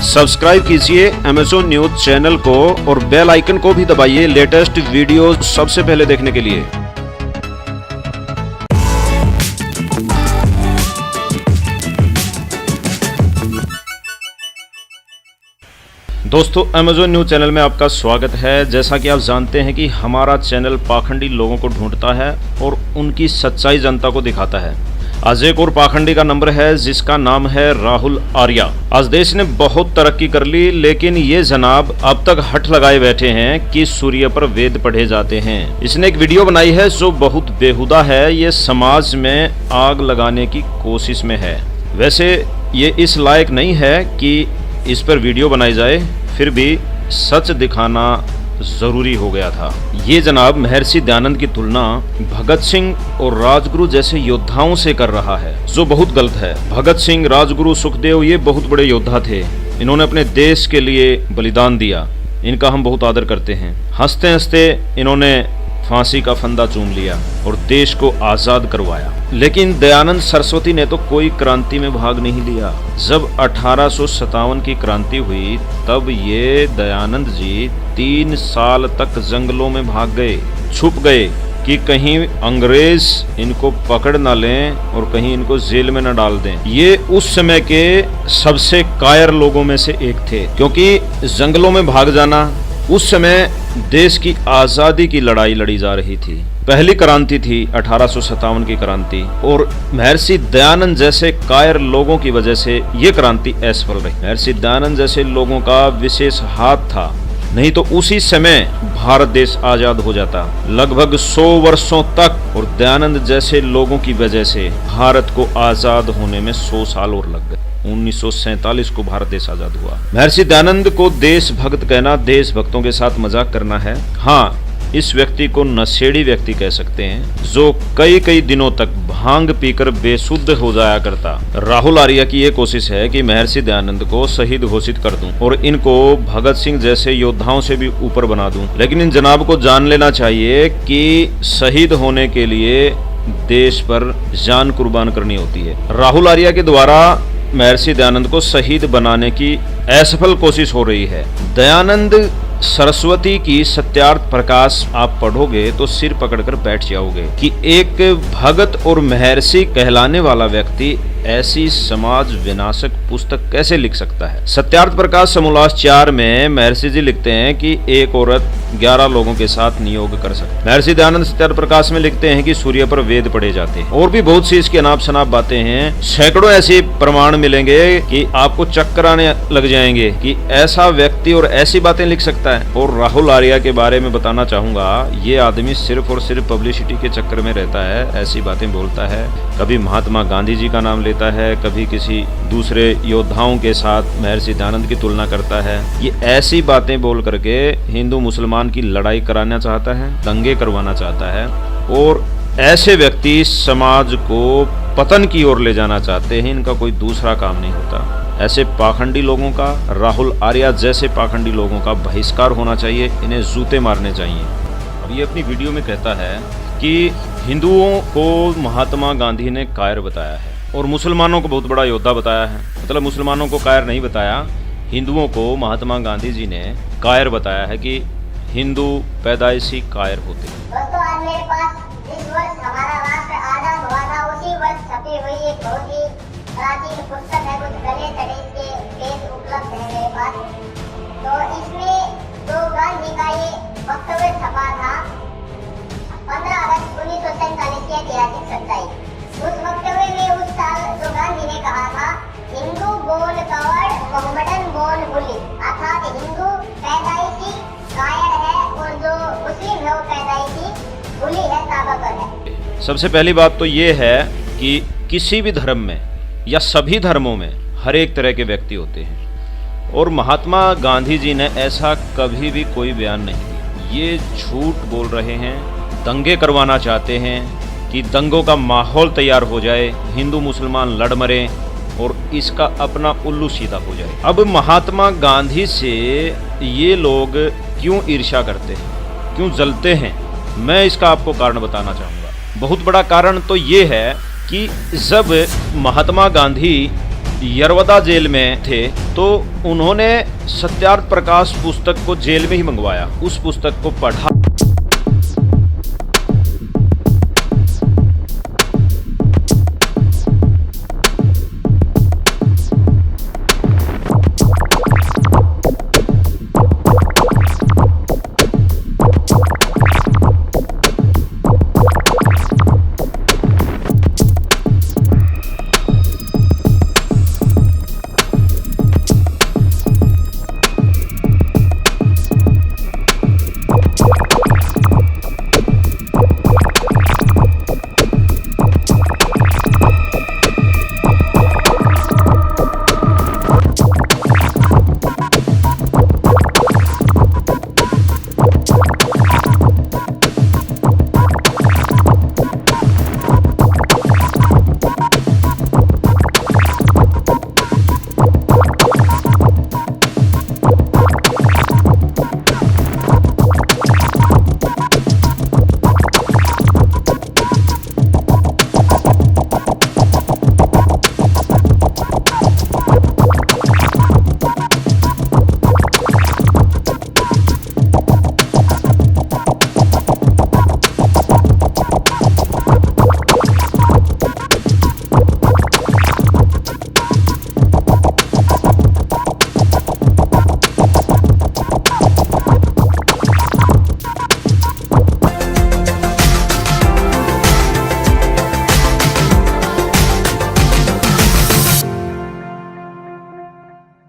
Subscribe कीजिए Amazon news channel को और बेल आइकन को भी दबाइए लेटेस्ट वीडियो सबसे पहले देखने के लिए। दोस्तों, अमेज़न न्यूज चैनल में आपका स्वागत है। जैसा कि आप जानते हैं कि हमारा चैनल पाखंडी लोगों को ढूंढता है और उनकी सच्चाई जनता को दिखाता है। आज एक और पाखंडी का नंबर है जिसका नाम है राहुल आर्या। आज देश ने बहुत तरक्की कर ली, लेकिन ये जनाब अब तक हठ लगाए बैठे हैं कि सूर्य पर वेद पढ़े जाते हैं। इसने एक वीडियो बनाई है जो बहुत बेहुदा है। ये समाज में आग लगाने की कोशिश में है। वैसे ये इस लायक नहीं है कि इस पर वीडियो बनाई जाए, फिर भी सच दिखाना जरूरी हो गया था। ये जनाब महर्षि दयानंद की तुलना भगत सिंह और राजगुरु जैसे योद्धाओं से कर रहा है, जो बहुत गलत है। भगत सिंह, राजगुरु, सुखदेव ये बहुत बड़े योद्धा थे। इन्होंने अपने देश के लिए बलिदान दिया। इनका हम बहुत आदर करते हैं। हंसते हंसते इन्होंने फांसी का फंदा चूम लिया और देश को आजाद करवाया। लेकिन दयानंद सरस्वती ने तो कोई क्रांति में भाग नहीं लिया। जब 1857 की क्रांति हुई तब ये दयानंद जी 3 साल तक जंगलों में भाग गए, छुप गए कि कहीं अंग्रेज इनको पकड़ ना लें और कहीं इनको जेल में न डाल दें। ये उस समय के सबसे कायर लोगों में से एक थे, क्योंकि जंगलों में भाग जाना उस समय देश की आजादी की लड़ाई लड़ी जा रही थी। पहली क्रांति थी 1857 की क्रांति, और महर्षि दयानंद जैसे कायर लोगों की वजह से ये क्रांति असफल रही। महर्षि दयानंद जैसे लोगों का विशेष हाथ था, नहीं तो उसी समय भारत देश आजाद हो जाता लगभग 100 वर्षों तक। और दयानंद जैसे लोगों की वजह से भारत को आजाद होने में 100 साल और लग गए। 1947 को भारत देश आजाद हुआ। महर्षि दयानंद को देशभक्त कहना देशभक्तों के साथ मजाक करना है। हाँ, इस व्यक्ति को नशेड़ी व्यक्ति कह सकते हैं, जो कई दिनों तक भांग पीकर बेसुध हो जाया करता। राहुल आर्या की ये कोशिश है कि महर्षि दयानंद को शहीद घोषित कर दूं और इनको भगत सिंह जैसे योद्धाओं से भी ऊपर बना दूं। लेकिन इन जनाब को जान लेना चाहिए कि शहीद होने के लिए देश पर जान कुर्बान करनी होती है। राहुल आर्या के द्वारा महर्षि दयानंद को शहीद बनाने की असफल कोशिश हो रही है। दयानंद सरस्वती की सत्यार्थ प्रकाश आप पढ़ोगे तो सिर पकड़कर बैठ जाओगे कि एक भगत और महर्षि कहलाने वाला व्यक्ति ऐसी समाज विनाशक पुस्तक कैसे लिख सकता है। सत्यार्थ प्रकाश समोल्लास 4 में महर्षि जी लिखते हैं कि एक औरत 11 लोगों के साथ नियोग कर सकती है। महर्षि दयानंद सत्यार्थ प्रकाश में लिखते हैं कि सूर्य पर वेद पढ़े जाते हैं। और भी बहुत सी इसकी अनाप शनाप बातें हैं। सैकड़ों ऐसे प्रमाण मिलेंगे कि आपको चक्कर आने लग जाएंगे कि ऐसा व्यक्ति और ऐसी बातें लिख सकता है। और राहुल आर्या के बारे में बताना चाहूंगा, ये आदमी सिर्फ और सिर्फ पब्लिसिटी के चक्कर में रहता है, ऐसी बातें बोलता है। कभी महात्मा गांधी जी का नाम लेता है, कभी किसी दूसरे योद्धाओं के साथ महर्षि दयानंद की तुलना करता है। ये ऐसी बातें बोल करके हिंदू मुसलमान की लड़ाई कराना चाहता है, दंगे करवाना चाहता है, और ऐसे व्यक्ति समाज को पतन की ओर ले जाना चाहते हैं। इनका कोई दूसरा काम नहीं होता। ऐसे पाखंडी लोगों का, राहुल आर्या जैसे पाखंडी लोगों का बहिष्कार होना चाहिए। इन्हें जूते मारने चाहिए। अब ये अपनी वीडियो में कहता है कि हिंदुओं को महात्मा गांधी ने कायर बताया है और मुसलमानों को बहुत बड़ा योद्धा बताया है। मतलब मुसलमानों को कायर नहीं बताया, हिंदुओं को महात्मा गांधी जी ने कायर बताया है कि हिंदू पैदाइशी कायर होते हैं। दोस्तों, आज मेरे पास इस वर्ष हमारा राष्ट्र आजाद हुआ था, उसी वर्ष छपी हुई एक बहुत ही प्राचीन पुस्तक है। कुछ गले तड़े इसके पेज उपलब्ध है मेरे पास। तो इसमें जो गांधी का ये वक्तव्य छपा था 15 अगस्त 1947 की ऐतिहासिक सच्चाई। उस वक्तव्य में उस साल जो गांधी ने कहा था, हिंदू बोल कवड़ मोहम्मदन बोल बुली, अर्थात हिंदू पैदाइशी कायर है और जो मुस्लिम है वो पैदाइशी बुली है, ताकतवर है। सबसे पहली बात तो ये है कि किसी भी धर्म में या सभी धर्मों में हर एक तरह के व्यक्ति होते हैं, और महात्मा गांधी जी ने ऐसा कभी भी कोई बयान नहीं दिया। ये झूठ बोल रहे हैं, दंगे करवाना चाहते हैं कि दंगों का माहौल तैयार हो जाए, हिंदू मुसलमान लड़ मरे और इसका अपना उल्लू सीधा हो जाए। अब महात्मा गांधी से ये लोग क्यों ईर्ष्या करते हैं, क्यों जलते हैं, मैं इसका आपको कारण बताना चाहूँगा। बहुत बड़ा कारण तो ये है कि जब महात्मा गांधी यरवदा जेल में थे तो उन्होंने सत्यार्थ प्रकाश पुस्तक को जेल में ही मंगवाया। उस पुस्तक को पढ़ा